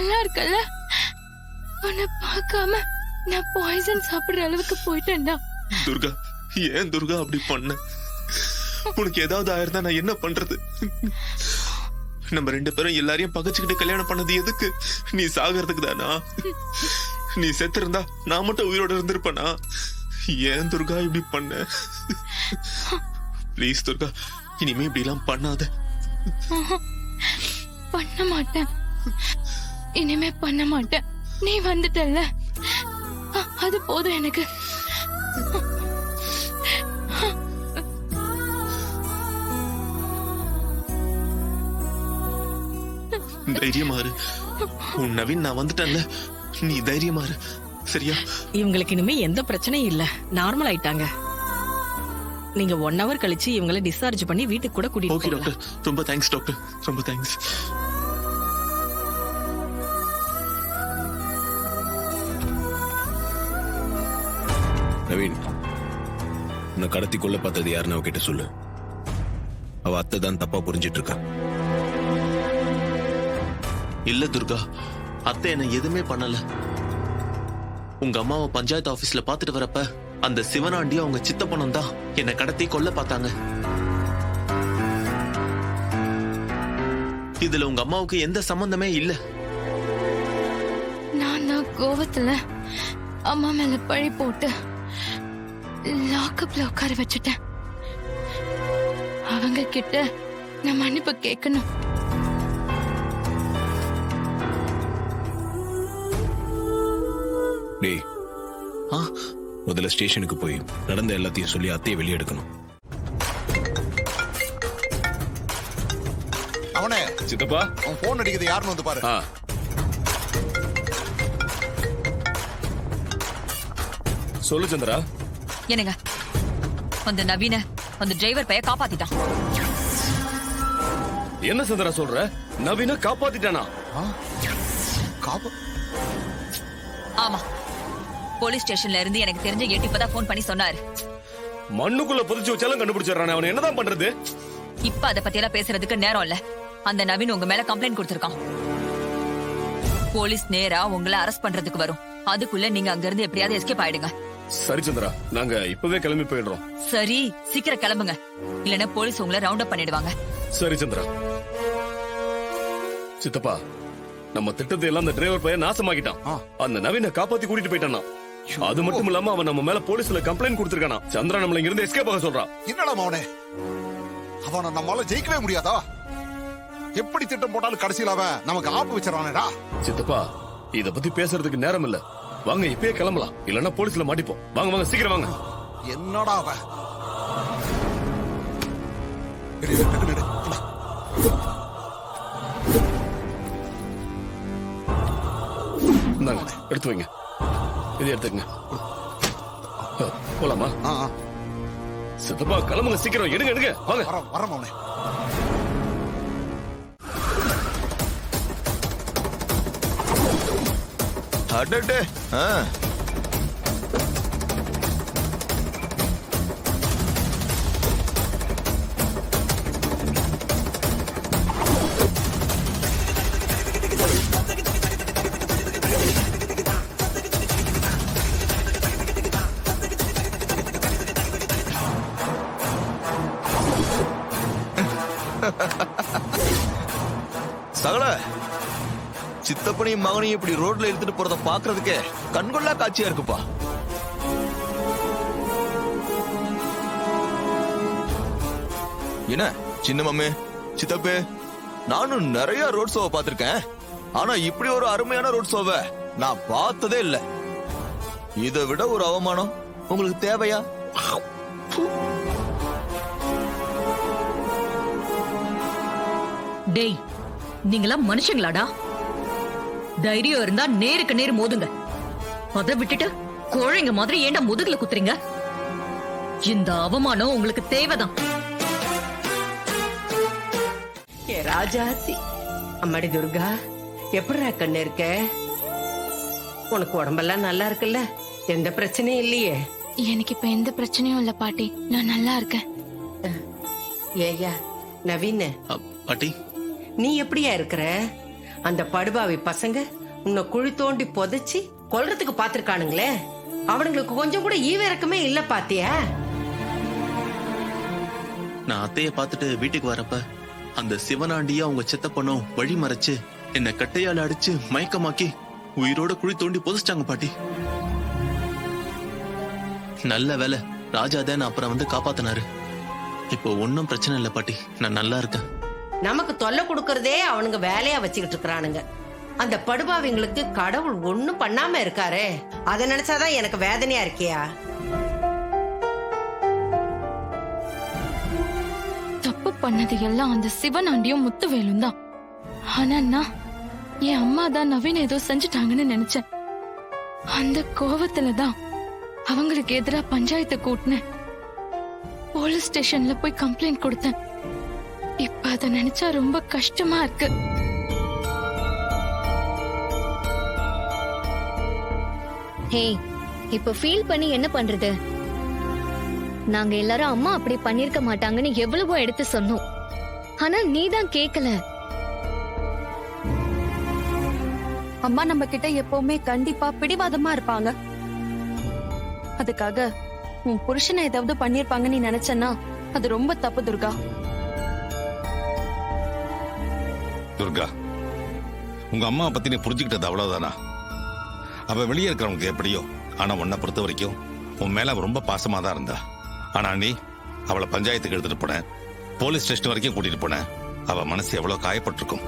நல்லா இருக்கல. உன்னை பார்க்காம நான் பாய்சன் சாப்பிடுற அளவுக்கு போயிட்டேன்டா. துர்கா, ஏன் துர்கா அப்படி பண்ண? உனக்கு ஏதாவது ஆயிருந்தா நான் என்ன பண்றது? நம்ம 2 பேரும் எல்லாரையும் பகச்சுக்கிட்டு கல்யாணம் பண்ணது எதுக்கு? நீ சாகிறதுக்கு தானா? நீ செத்து இருந்தா நான் மட்டும் உயிரோட இருந்திருப்பேனா? ஏன் துர்கா இப்படி பண்ண? ப்ளீஸ் துர்கா, இனிமே இப்படி எல்லாம் பண்ணாத. பண்ண மாட்டேன், இனிமே பண்ண மாட்டேன். நீ வந்துட்டல்ல, அது போதும் எனக்கு. தைரியமாறு. உன் நவீன் நான் வந்துட்டேன்ல, நீ தைரியமாறு, சரியா? இவங்களுக்கு இனிமே எந்த பிரச்சனையும் இல்ல, நார்மல் ஆயிட்டாங்க. நீங்க 1 hour கழிச்சு இவங்களை டிஸ்சார்ஜ் பண்ணி வீட்டுக்கு கூட கூட்டிட்டு ஓகே டாக்டர், ரொம்ப தேங்க்ஸ் டாக்டர், ரொம்ப தேங்க்ஸ். நவீன், உன்னை கடத்தி கொள்ள பார்த்தது யாருன்னு அவகிட்ட சொல்லு. அவ அத்தை தான் தப்பா புரிஞ்சிட்டு இருக்கா. இல்ல துர்கா, அத்தை என்ன எதுவுமே பண்ணல. உங்க அம்மாவை பஞ்சாயத்து ஆபீஸ்ல பாத்துட்டு வரப்ப அந்த சிவனாண்டி அவங்க சித்தப்பனும் தான் என்னை கடத்தி கொல்ல பார்த்தாங்க. இதுல உங்க அம்மாவுக்கு எந்த சம்பந்தமே இல்ல. நான் தான் கோவத்துல அம்மா மேல பழி போட்டு லாக்கப்ல உட்கார வச்சுட்டேன். அவங்க கிட்ட நான் மன்னிப்பு கேட்கணும். டேய், முதல்ல ஸ்டேஷனுக்கு போய் நடந்த எல்லாத்தையும் சொல்லி அத்தையை வெளியே எடுக்கணும். அவனே சித்தப்பா, அவன் போன் அடிக்குது, யாருன்னு வந்து பாரு. சொல்லு சந்திரா. என்னங்க, அந்த நவீன அந்த டிரைவர் பைய காப்பாத்திட்டான். என்ன சந்திரா சொல்ற? நவீன காப்பாத்திட்டானா? ஆமா, போலீஸ் ஸ்டேஷன்ல இருந்து எனக்கு தெரிஞ்ச ஏட்டு இப்பதான் போன் பண்ணி சொன்னாரு. மண்ணுக்குள்ள புதைச்சு வச்சாலும் கண்டுபிடிச்சிடறானே, அவன் என்னதான் பண்றது? இப்ப அத பத்தி எல்லாம் பேசுறதுக்கு நேரம் இல்ல. அந்த நவீன் உங்க மேல கம்ப்ளைண்ட் கொடுத்திருக்கான். போலீஸ் நேரா உங்களை அரெஸ்ட் பண்றதுக்கு வரும். அதுக்குள்ள நீங்க அங்க இருந்து எப்படியாவது எஸ்கேப் ஆயிடுங்க. சரி சந்திரா, நாங்க இப்பவே கிளம்பி போயிடுறோம். சரி, சீக்கிரம் கிளம்புங்க, இல்லன்னா போலீஸ் உங்களை ரவுண்ட் அப் பண்ணிடுவாங்க. சரி சந்திரா. சித்தப்பா, நம்ம திட்டத்தை எல்லாம் அந்த டிரைவர் பையன் நாசமாக்கிட்டான். அந்த நவீனை காப்பாத்தி கூட்டிட்டு போயிட்டானா. அது மட்டும் இல்லாம அவன் நம்ம மேல போலீஸ்ல கம்ப்ளைண்ட் கொடுத்திருக்கானா. சந்திரா நம்மள இங்க இருந்து எஸ்கேப் ஆக சொல்றான். என்னடா மவனே, அவனை நம்மளால ஜெயிக்கவே முடியாதா? எப்படி திட்டம் போட்டாலும் கடைசியில் அவன் நமக்கு ஆப்பு வச்சிடறானேடா. சித்தப்பா, இத பத்தி பேசுறதுக்கு நேரம் இல்ல. வாங்க இப்பயே கிளம்பலாம், இல்லன்னா போலீஸ்ல மாட்டிப்போம். வாங்க வாங்க, சீக்கிரம் வாங்க. என்னடா அவன்? எடுத்து வைங்க, இது எடுத்துக்கங்க. போலாமா? சித்தப்பா கிளம்புங்க, சீக்கிரம் எடுங்க எடுங்க, வாங்க. வர மவனே. அடடே, சகல சித்தப்பனையும் மகனையும் இப்படி ரோட்ல எடுத்துட்டு போறத பாக்குறதுக்கே கண்கொள்ளா காட்சியா இருக்குப்பா. என்ன சின்ன மாமே, சித்தப்பே, நானும் நிறைய ரோட் ஷோவை பார்த்திருக்கேன். ஆனா இப்படி ஒரு அருமையான ரோட் ஷோவை நான் பார்த்ததே இல்ல. இதை விட ஒரு அவமானம் உங்களுக்கு தேவையா? டேய், நீங்களாம் மனுஷங்களாடா? தைரியம் இருந்தா நேருக்கு நேர் மோதுங்க. அதை விட்டுட்டு கோழைங்க மாதிரி ஏண்டா முதுகுல குத்துறீங்க? இந்த அவமானம் உங்களுக்கு தேவைதான். ராஜாத்தி, அம்மாடி துர்கா, எப்படிடா கண்ணு இருக்க? உனக்கு உடம்பெல்லாம் நல்லா இருக்குல்ல? எந்த பிரச்சனையும் இல்லையே? எனக்கு இப்ப எந்த பிரச்சனையும் இல்ல பாட்டி, நான் நல்லா இருக்கேன். ஏயா நவீன், பாட்டி, நீ எப்படியா இருக்கிற? அந்த படுபாவி பசங்க உன்னை குழி தோண்டி புதைச்சி கொல்றதுக்கு பாத்திருக்கானுங்களே, அவனுங்களுக்கு கொஞ்சம் கூட ஈவிரக்கமே இல்ல பாத்தியா? நான் அத்தைய பார்த்துட்டு வீட்டுக்கு வரப்ப அந்த சிவனாண்டியா அவங்க செத்த பொண்ணும் வழி மறைச்சு என்ன கட்டையால அடிச்சு மயக்கமாக்கி உயிரோட குழி தோண்டி புதைச்சிட்டாங்க பாட்டி. நல்ல வேலை ராஜாதான் அப்புறம் வந்து காப்பாத்தினாரு. இப்போ ஒன்னும் பிரச்சனை இல்ல பாட்டி, நான் நல்லா இருக்கேன். நமக்கு தொல்லை கொடுக்கறதே அவனுங்க வேலையா வச்சுக்கிட்டு இருக்கிறானுங்க. அந்த படுபாவிங்களுக்கு கடவுள் ஒண்ணும் பண்ணாம இருக்காரே, அதை நினைச்சாதான் எனக்கு வேதனையா இருக்கியா? தப்பு பண்ணது எல்லாம் அந்த சிவனாண்டியும் முத்துவேலும் தான். ஆனா நான் என் அம்மா தான் நவீன் ஏதோ செஞ்சுட்டாங்கன்னு நினைச்சேன். அந்த கோவத்துலதான் அவங்களுக்கு எதிரா பஞ்சாயத்தை கூட்டினேன். போலீஸ் ஸ்டேஷன்ல போய் கம்ப்ளைண்ட் கொடுத்தேன். இப்ப அத நினைச்சா ரொம்ப கஷ்டமா இருக்கு. ஹே, இப்ப ஃபீல் பண்ணி என்ன பண்றது? நாங்க எல்லாரும் அம்மா அப்படி பண்ணிருக்க மாட்டாங்கன்னு எவ்வளவோ எடுத்து சொன்னோம். ஆனா நீதான் கேக்கல. அம்மா நம்ம கிட்ட எப்பவுமே கண்டிப்பா பிடிவாதமா இருப்பாங்க. அதுக்காக உன் புருஷனை ஏதாவது பண்ணிருப்பாங்க நீ நினைச்சனா அது ரொம்ப தப்பு துர்கா. துர்கா, உங்க அம்மா பத்தி நீ புரிஞ்சுக்கிட்டது அவ்வளவுதானா? அவ வெளியே இருக்கிறவங்க எப்படியோ, ஆனா உன்னை பொறுத்த வரைக்கும் உன் மேல அவ ரொம்ப பாசமா தான் இருந்தா. ஆனா நீ அவளை பஞ்சாயத்துக்கு எடுத்துட்டு போன, போலீஸ் ஸ்டேஷன் வரைக்கும் கூட்டிட்டு போன. அவ மனசு எவ்வளவு காயப்பட்டிருக்கும்.